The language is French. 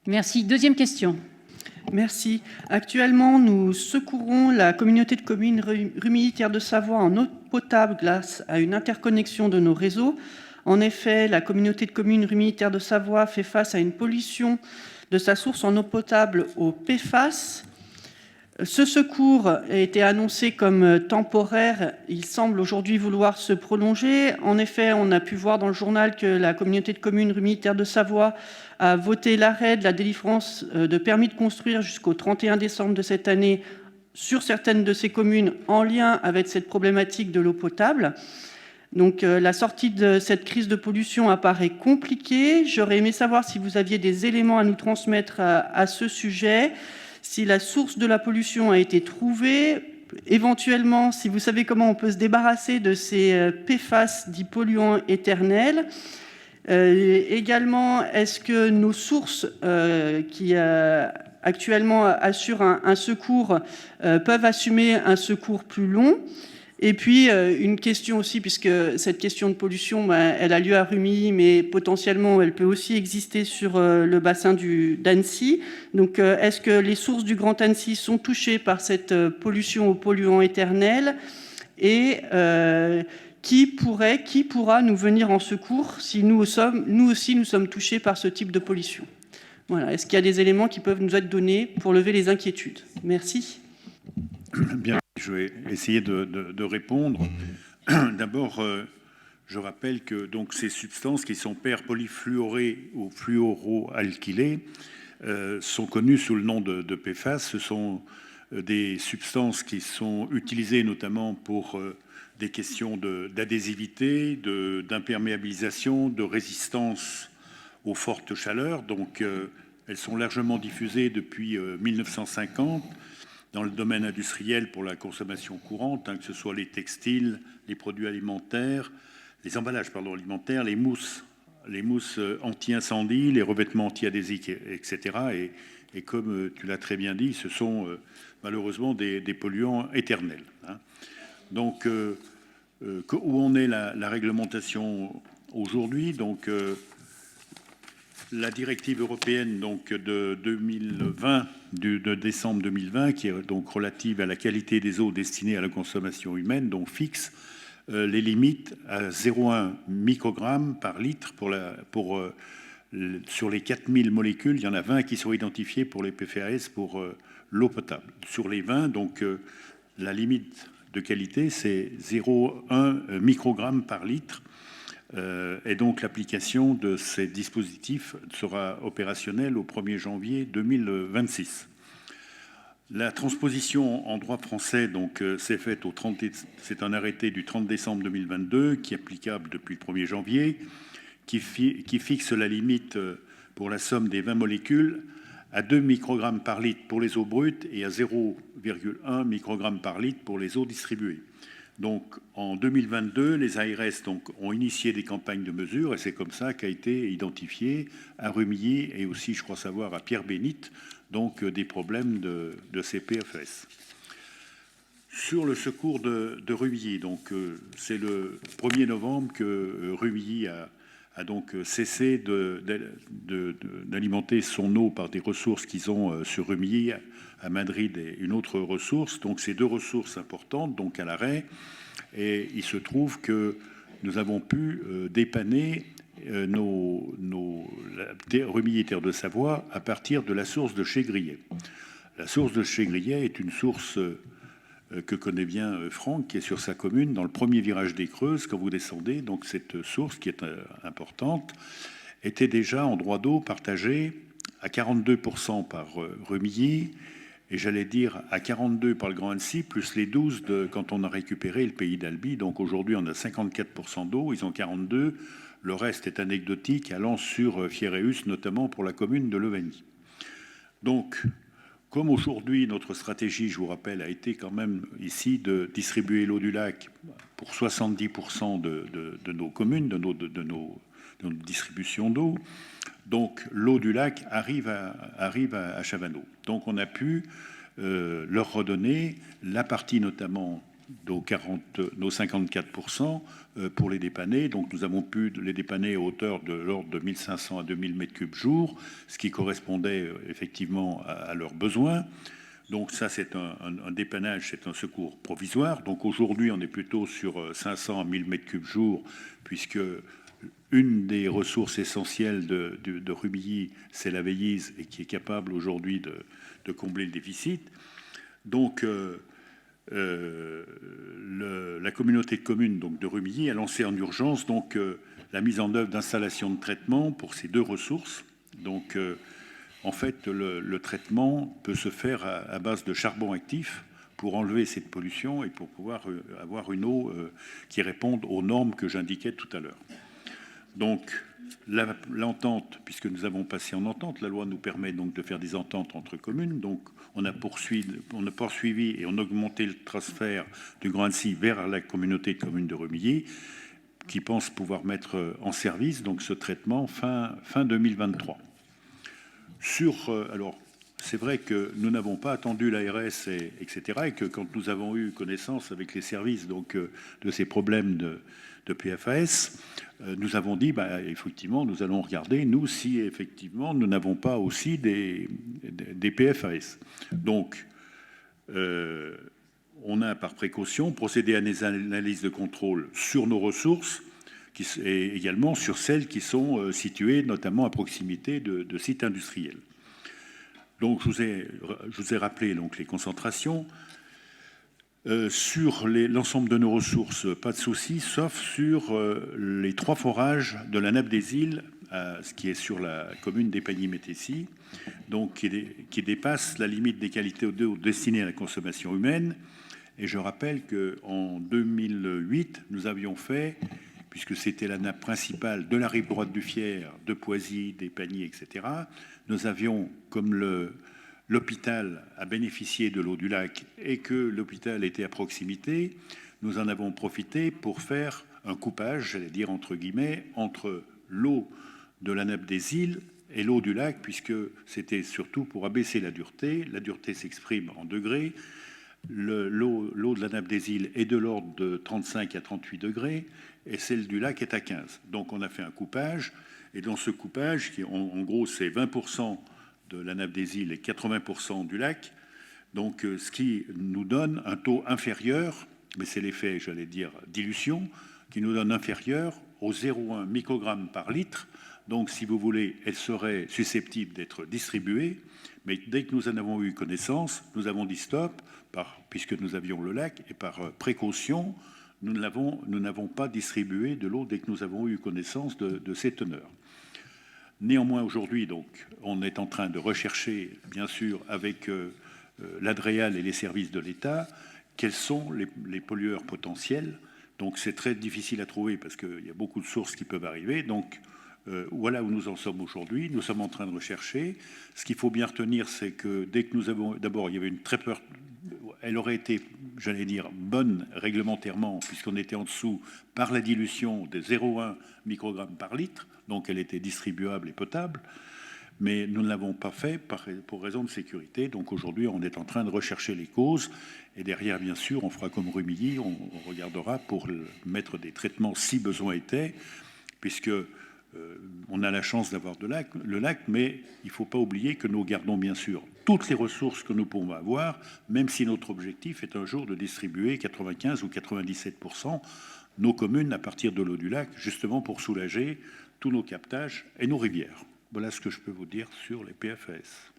Merci. Deuxième question. Merci. Actuellement, nous secourons la communauté de communes Rumilly-Terre de Savoie en eau potable grâce à une interconnexion de nos réseaux. En effet, la communauté de communes Rumilly-Terre de Savoie fait face à une pollution de sa source en eau potable au PFAS. Ce secours a été annoncé comme temporaire. Il semble aujourd'hui vouloir se prolonger. En effet, on a pu voir dans le journal que la communauté de communes Rumilly-Terre de Savoie a voté l'arrêt de la délivrance de permis de construire jusqu'au 31 décembre de cette année sur certaines de ces communes en lien avec cette problématique de l'eau potable. Donc la sortie de cette crise de pollution apparaît compliquée. J'aurais aimé savoir si vous aviez des éléments à nous transmettre à ce sujet. Si la source de la pollution a été trouvée, éventuellement, si vous savez comment on peut se débarrasser de ces PFAS dits polluants éternels. Également, est-ce que nos sources qui actuellement assurent un secours peuvent assumer un secours plus long ? Et puis, une question aussi, puisque cette question de pollution, elle a lieu à Rumilly, mais potentiellement, elle peut aussi exister sur le bassin d'Annecy. Donc, est-ce que les sources du Grand Annecy sont touchées par cette pollution aux polluants éternels ? Et qui pourra nous venir en secours si nous aussi nous sommes touchés par ce type de pollution ? Voilà. Est-ce qu'il y a des éléments qui peuvent nous être donnés pour lever les inquiétudes ? Merci. Bien, je vais essayer de répondre. D'abord, je rappelle que donc, ces substances qui sont perpolyfluorées ou fluoroalkylées sont connues sous le nom de PFAS. Ce sont des substances qui sont utilisées notamment pour des questions d'adhésivité, d'imperméabilisation, de résistance aux fortes chaleurs. Donc, elles sont largement diffusées depuis 1950 dans le domaine industriel pour la consommation courante, que ce soit les textiles, les produits alimentaires, les emballages alimentaires, les mousses anti-incendie, les revêtements anti-adhésifs, etc. Et comme tu l'as très bien dit, ce sont malheureusement des polluants éternels. Donc, où en est la réglementation aujourd'hui ? Donc, la directive européenne donc, de 2020, de décembre 2020, qui est donc relative à la qualité des eaux destinées à la consommation humaine, donc fixe les limites à 0,1 microgramme par litre sur les 4000 molécules. Il y en a 20 qui sont identifiées pour les PFAS pour l'eau potable. Sur les 20, donc la limite de qualité, c'est 0,1 microgramme par litre. Et donc l'application de ces dispositifs sera opérationnelle au 1er janvier 2026. La transposition en droit français donc s'est faite c'est un arrêté du 30 décembre 2022 qui est applicable depuis le 1er janvier, qui fixe la limite pour la somme des 20 molécules à 2 microgrammes par litre pour les eaux brutes et à 0,1 microgramme par litre pour les eaux distribuées. Donc, en 2022, les ARS ont initié des campagnes de mesure et c'est comme ça qu'a été identifié à Rumilly et aussi, je crois savoir, à Pierre-Bénite, donc des problèmes de ces PFAS. Sur le secours de Rumilly, donc c'est le 1er novembre que Rumilly a donc cessé d'alimenter son eau par des ressources qu'ils ont sur Rumilly, à Madrid et une autre ressource. Donc ces deux ressources importantes, donc à l'arrêt. Et il se trouve que nous avons pu dépanner Rumilly et Terre de Savoie à partir de la source de Chégriet. La source de Chégriet est une source que connaît bien Franck, qui est sur sa commune, dans le premier virage des Creuses, quand vous descendez. Donc cette source, qui est importante, était déjà en droit d'eau partagée à 42% par Rumilly, et j'allais dire à 42 par le Grand Annecy, plus les 12 quand on a récupéré le pays d'Albi. Donc aujourd'hui, on a 54% d'eau, ils ont 42. Le reste est anecdotique, allant sur Fieréus, notamment pour la commune de Levany. Donc, comme aujourd'hui, notre stratégie, je vous rappelle, a été quand même ici de distribuer l'eau du lac pour 70% de nos communes, de nos distributions d'eau. Donc l'eau du lac arrive à Chavanneau. Donc on a pu leur redonner la partie notamment nos 54% pour les dépanner. Donc nous avons pu les dépanner à hauteur de l'ordre de 1500 à 2000 m3 jour, ce qui correspondait effectivement à leurs besoins. Donc ça, c'est un dépannage, c'est un secours provisoire. Donc aujourd'hui, on est plutôt sur 500 à 1000 m3 jour, puisque une des ressources essentielles de Rumilly, c'est la Veillise, et qui est capable aujourd'hui de combler le déficit. Donc la communauté de communes donc, de Rumilly a lancé en urgence donc, la mise en œuvre d'installations de traitement pour ces deux ressources. Donc en fait, le traitement peut se faire à base de charbon actif pour enlever cette pollution et pour pouvoir avoir une eau qui réponde aux normes que j'indiquais tout à l'heure. Donc, l'entente, puisque nous avons passé en entente, la loi nous permet donc de faire des ententes entre communes. Donc, on a poursuivi et on a augmenté le transfert du Grand Annecy vers la communauté de communes de Rumilly, qui pense pouvoir mettre en service donc ce traitement fin 2023. Alors, c'est vrai que nous n'avons pas attendu l'ARS, etc., et que quand nous avons eu connaissance avec les services donc, de ces problèmes de PFAS, nous avons dit, effectivement, nous allons regarder, nous, si effectivement, nous n'avons pas aussi des PFAS. Donc, on a, par précaution, procédé à des analyses de contrôle sur nos ressources, et également sur celles qui sont situées notamment à proximité de sites industriels. Donc, je vous ai rappelé donc, les concentrations. Sur l'ensemble de nos ressources, pas de souci, sauf sur les 3 forages de la nappe des îles, ce qui est sur la commune d'Épagny-Métessy, donc qui dépasse la limite des qualités d'eau destinées à la consommation humaine. Et je rappelle qu'en 2008, nous avions fait, puisque c'était la nappe principale de la rive droite du Fier, de Poisy, d'Épagny, etc., nous avions, comme l'hôpital a bénéficié de l'eau du lac et que l'hôpital était à proximité, nous en avons profité pour faire un coupage, j'allais dire entre guillemets, entre l'eau de la nappe des îles et l'eau du lac, puisque c'était surtout pour abaisser la dureté. La dureté s'exprime en degrés. L'eau de la nappe des îles est de l'ordre de 35 à 38 degrés et celle du lac est à 15. Donc on a fait un coupage, et dans ce coupage, qui en gros c'est 20% de la nappe des îles et 80% du lac, donc ce qui nous donne un taux inférieur, mais c'est l'effet, j'allais dire, dilution, qui nous donne inférieur aux 0,1 microgrammes par litre. Donc, si vous voulez, elle serait susceptible d'être distribuée, mais dès que nous en avons eu connaissance, nous avons dit stop, puisque nous avions le lac, et par précaution, nous n'avons pas distribué de l'eau dès que nous avons eu connaissance de ces teneurs. Néanmoins, aujourd'hui, donc, on est en train de rechercher, bien sûr, avec l'Adréal et les services de l'État, quels sont les pollueurs potentiels. Donc, c'est très difficile à trouver parce qu'il y a beaucoup de sources qui peuvent arriver. Donc, voilà où nous en sommes aujourd'hui. Nous sommes en train de rechercher. Ce qu'il faut bien retenir, c'est que dès que nous avons... D'abord, il y avait une très peur... Elle aurait été, j'allais dire, bonne réglementairement, puisqu'on était en dessous par la dilution de 0,1 microgrammes par litre. Donc, elle était distribuable et potable. Mais nous ne l'avons pas fait pour raison de sécurité. Donc, aujourd'hui, on est en train de rechercher les causes. Et derrière, bien sûr, on fera comme Rumilly. On regardera pour mettre des traitements si besoin était, puisque... on a la chance d'avoir le lac, mais il ne faut pas oublier que nous gardons bien sûr toutes les ressources que nous pouvons avoir, même si notre objectif est un jour de distribuer 95 ou 97% nos communes à partir de l'eau du lac, justement pour soulager tous nos captages et nos rivières. Voilà ce que je peux vous dire sur les PFAS.